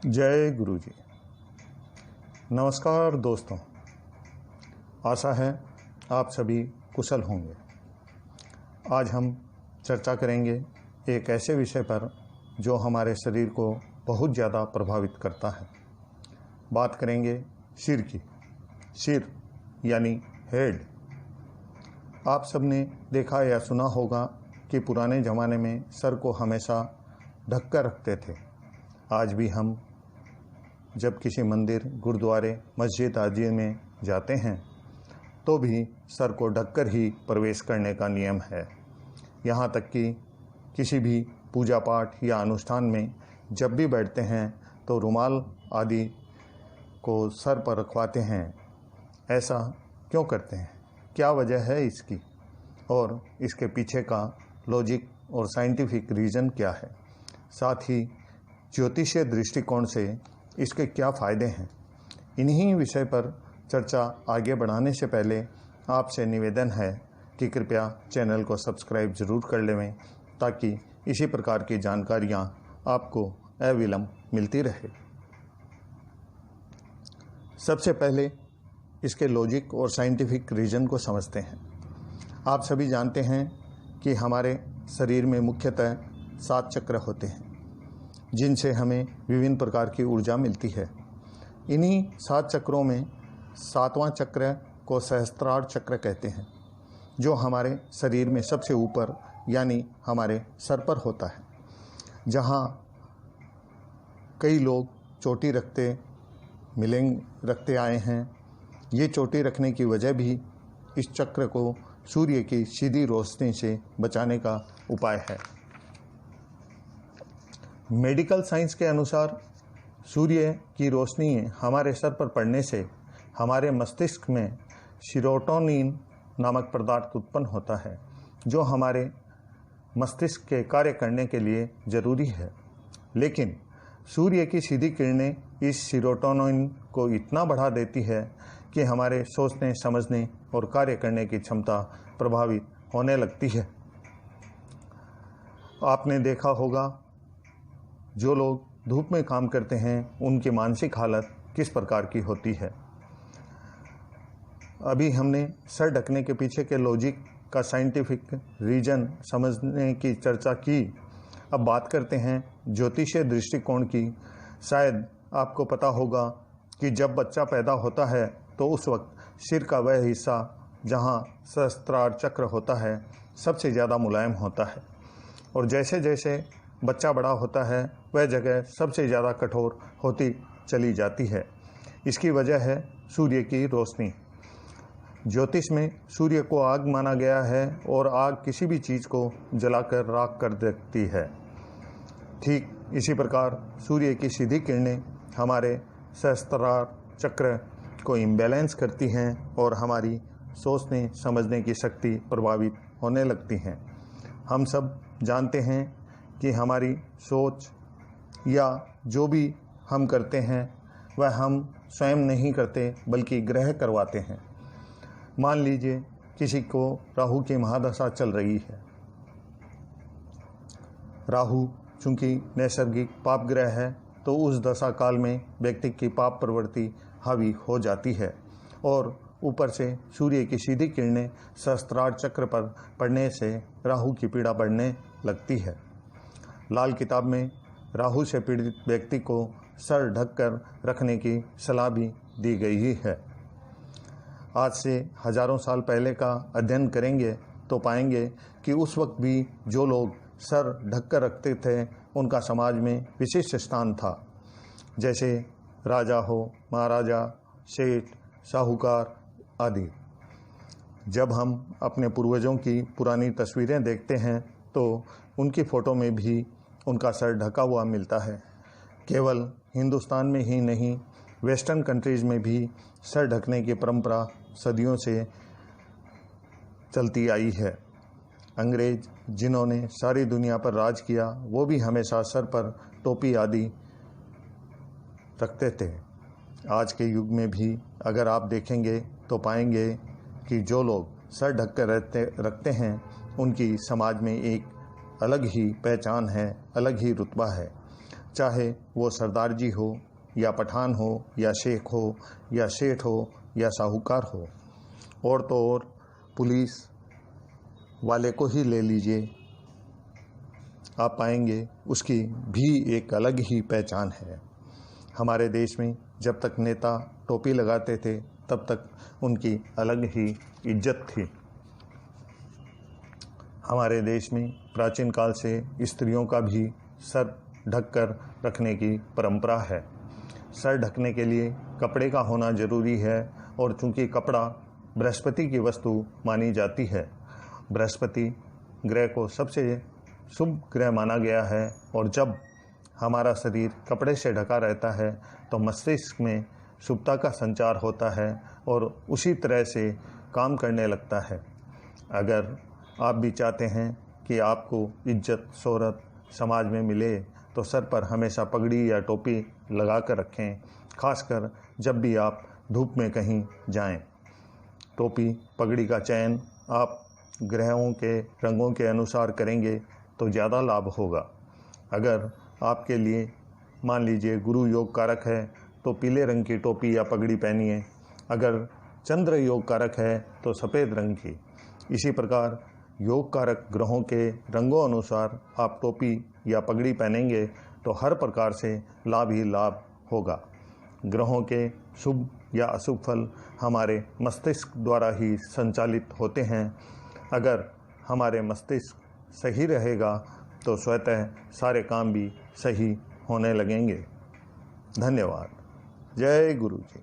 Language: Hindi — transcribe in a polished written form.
जय गुरु जी। नमस्कार दोस्तों, आशा है आप सभी कुशल होंगे। आज हम चर्चा करेंगे एक ऐसे विषय पर जो हमारे शरीर को बहुत ज़्यादा प्रभावित करता है। बात करेंगे सिर की। सिर यानी हेड। आप सबने देखा या सुना होगा कि पुराने ज़माने में सर को हमेशा ढक कर रखते थे। आज भी हम जब किसी मंदिर, गुरुद्वारे, मस्जिद आदि में जाते हैं तो भी सर को ढककर ही प्रवेश करने का नियम है। यहाँ तक कि किसी भी पूजा पाठ या अनुष्ठान में जब भी बैठते हैं तो रुमाल आदि को सर पर रखवाते हैं। ऐसा क्यों करते हैं? क्या वजह है इसकी और इसके पीछे का लॉजिक और साइंटिफिक रीज़न क्या है? साथ ही ज्योतिषीय दृष्टिकोण से इसके क्या फ़ायदे हैं? इन्हीं विषय पर चर्चा आगे बढ़ाने से पहले आपसे निवेदन है कि कृपया चैनल को सब्सक्राइब ज़रूर कर लें ताकि इसी प्रकार की जानकारियाँ आपको अविलंब मिलती रहे। सबसे पहले इसके लॉजिक और साइंटिफिक रीज़न को समझते हैं। आप सभी जानते हैं कि हमारे शरीर में मुख्यतः 7 चक्र होते हैं जिनसे हमें विभिन्न प्रकार की ऊर्जा मिलती है। इन्हीं 7 चक्रों में 7वां चक्र को सहस्त्रार चक्र कहते हैं, जो हमारे शरीर में सबसे ऊपर यानी हमारे सर पर होता है। जहाँ कई लोग चोटी रखते आए हैं। ये चोटी रखने की वजह भी इस चक्र को सूर्य की सीधी रोशनी से बचाने का उपाय है। मेडिकल साइंस के अनुसार सूर्य की रोशनी हमारे सर पर पड़ने से हमारे मस्तिष्क में सीरोटोनिन नामक पदार्थ उत्पन्न होता है, जो हमारे मस्तिष्क के कार्य करने के लिए ज़रूरी है। लेकिन सूर्य की सीधी किरणें इस सीरोटोनिन को इतना बढ़ा देती है कि हमारे सोचने, समझने और कार्य करने की क्षमता प्रभावित होने लगती है। आपने देखा होगा जो लोग धूप में काम करते हैं उनकी मानसिक हालत किस प्रकार की होती है। अभी हमने सर ढकने के पीछे के लॉजिक का साइंटिफिक रीज़न समझने की चर्चा की। अब बात करते हैं ज्योतिषीय दृष्टिकोण की। शायद आपको पता होगा कि जब बच्चा पैदा होता है तो उस वक्त सिर का वह हिस्सा जहां सहस्त्रार चक्र होता है सबसे ज़्यादा मुलायम होता है, और जैसे जैसे बच्चा बड़ा होता है वह जगह सबसे ज़्यादा कठोर होती चली जाती है। इसकी वजह है सूर्य की रोशनी। ज्योतिष में सूर्य को आग माना गया है और आग किसी भी चीज़ को जलाकर राख कर देती है। ठीक इसी प्रकार सूर्य की सीधी किरणें हमारे सहस्त्रार चक्र को इम्बैलेंस करती हैं और हमारी सोचने समझने की शक्ति प्रभावित होने लगती हैं। हम सब जानते हैं कि हमारी सोच या जो भी हम करते हैं वह हम स्वयं नहीं करते बल्कि ग्रह करवाते हैं। मान लीजिए किसी को राहु की महादशा चल रही है। राहु चूँकि नैसर्गिक पाप ग्रह है तो उस दशा काल में व्यक्ति की पाप प्रवृत्ति हावी हो जाती है और ऊपर से सूर्य की सीधी किरणें सहस्त्रार चक्र पर पड़ने से राहु की पीड़ा बढ़ने लगती है। लाल किताब में राहु से पीड़ित व्यक्ति को सर ढककर रखने की सलाह भी दी गई है। आज से हजारों साल पहले का अध्ययन करेंगे तो पाएंगे कि उस वक्त भी जो लोग सर ढककर रखते थे उनका समाज में विशिष्ट स्थान था। जैसे राजा हो, महाराजा, सेठ, साहूकार आदि। जब हम अपने पूर्वजों की पुरानी तस्वीरें देखते हैं तो उनकी फ़ोटो में भी उनका सर ढका हुआ मिलता है। केवल हिंदुस्तान में ही नहीं, वेस्टर्न कंट्रीज़ में भी सर ढकने की परंपरा सदियों से चलती आई है। अंग्रेज जिन्होंने सारी दुनिया पर राज किया वो भी हमेशा सर पर टोपी आदि रखते थे। आज के युग में भी अगर आप देखेंगे तो पाएंगे कि जो लोग सर ढक कर रखते हैं उनकी समाज में एक अलग ही पहचान है, अलग ही रुतबा है। चाहे वो सरदार जी हो या पठान हो या शेख हो या सेठ हो या साहूकार हो, और तो और पुलिस वाले को ही ले लीजिए, आप पाएंगे उसकी भी एक अलग ही पहचान है। हमारे देश में जब तक नेता टोपी लगाते थे तब तक उनकी अलग ही इज्जत थी। हमारे देश में प्राचीन काल से स्त्रियों का भी सर ढककर रखने की परंपरा है। सर ढकने के लिए कपड़े का होना जरूरी है, और चूंकि कपड़ा बृहस्पति की वस्तु मानी जाती है, बृहस्पति ग्रह को सबसे शुभ ग्रह माना गया है, और जब हमारा शरीर कपड़े से ढका रहता है तो मस्तिष्क में शुभता का संचार होता है और उसी तरह से काम करने लगता है। अगर आप भी चाहते हैं कि आपको इज्जत शोहरत समाज में मिले तो सर पर हमेशा पगड़ी या टोपी लगा कर रखें, खासकर जब भी आप धूप में कहीं जाएं। टोपी पगड़ी का चयन आप ग्रहों के रंगों के अनुसार करेंगे तो ज़्यादा लाभ होगा। अगर आपके लिए मान लीजिए गुरु योग कारक है तो पीले रंग की टोपी या पगड़ी पहनिए, अगर चंद्र योग कारक है तो सफ़ेद रंग की। इसी प्रकार योग कारक ग्रहों के रंगों अनुसार आप टोपी या पगड़ी पहनेंगे तो हर प्रकार से लाभ ही लाभ होगा। ग्रहों के शुभ या अशुभ फल हमारे मस्तिष्क द्वारा ही संचालित होते हैं। अगर हमारे मस्तिष्क सही रहेगा तो स्वतः सारे काम भी सही होने लगेंगे। धन्यवाद। जय गुरु जी।